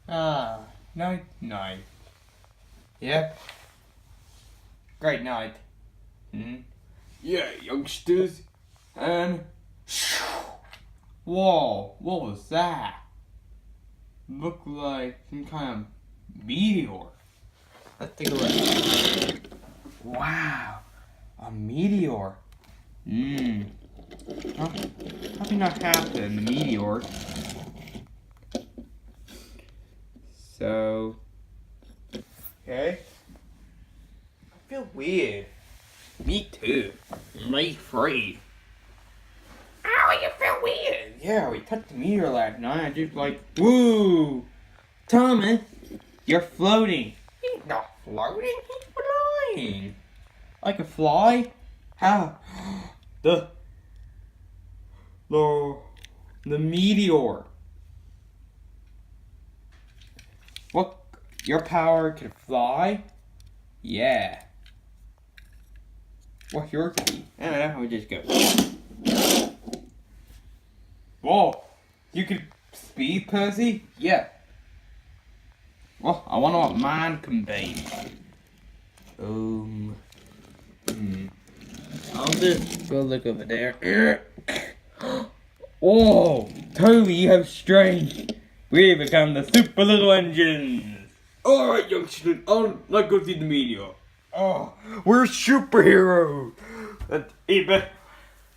Night, night. Yep. Great night. Yeah, youngsters. And whoa, what was that? Looked like some kind of meteor. Let's take a look. Wow, a meteor. Well, probably not half the meteor. So, okay. I feel weird. Me too. Me free. Ow, you feel weird. Yeah, we touched the meteor last night. I just like, woo! Thomas, you're floating. He's not floating, he's flying. Like a fly? How? The meteor. What? Your power can fly? Yeah. What's your key? I don't know, we just go. Whoa! You can speed, Percy? Yeah. Well, I wonder what mine can be. I'll just go look over there. Whoa! Toby, you have strength. We become the super little engines. Alright, youngsters, let's go see the meteor. Oh, we're superheroes. Let's even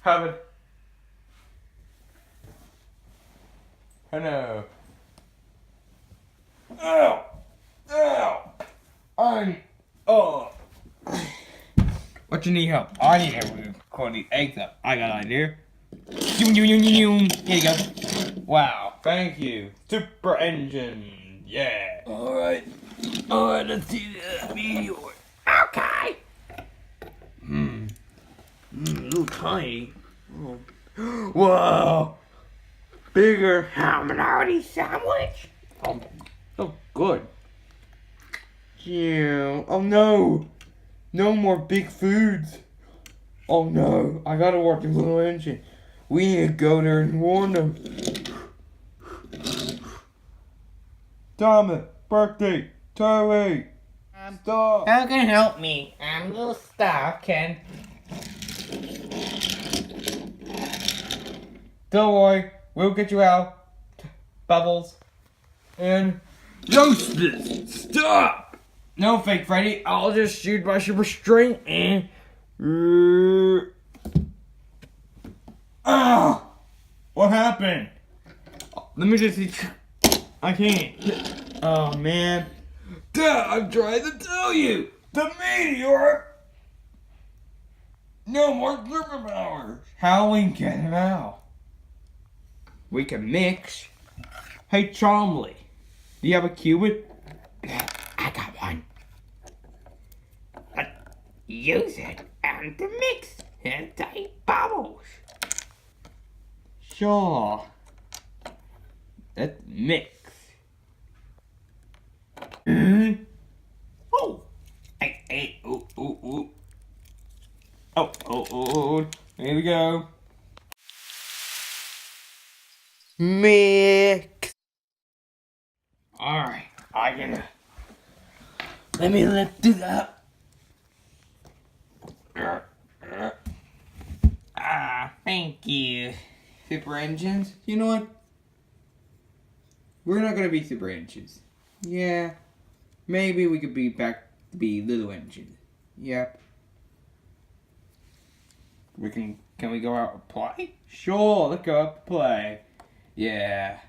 have it. Hello. Ow! Ow! What you need help? I need help with cutting the eggs up. I got an idea. Here you go. Wow, thank you. Super engine. Yeah. Alright, let's see the meteor. Okay. Little tiny. Oh. Whoa. Bigger minority sandwich. Oh, good. Yeah. Oh no. No more big foods. Oh no. I gotta work the little engine. We need to go there and warn them. Thomas, birthday, Toby. Stop. How can you help me? I'm a little stuck and... Don't worry, we'll get you out. Bubbles. And... Youngsters, stop! No, Fake Freddy, I'll just shoot my super strength and... Ah! What happened? Let me just see. I can't. Oh, man. Dad, I'm trying to tell you! The meteor! No more superpowers! How we get him out? We can mix. Hey, Chomley, do you have a cubit? I got one. Use it and to mix and take bubbles. Sure. Let's mix. Oh! Ooh. Oh. Here we go. Mix. Alright, let me lift it up. Thank you. Super engines? You know what? We're not gonna be super engines. Yeah. Maybe we could be back to be little engines. Yep. Can we go out and play? Sure, let's go out and play. Yeah.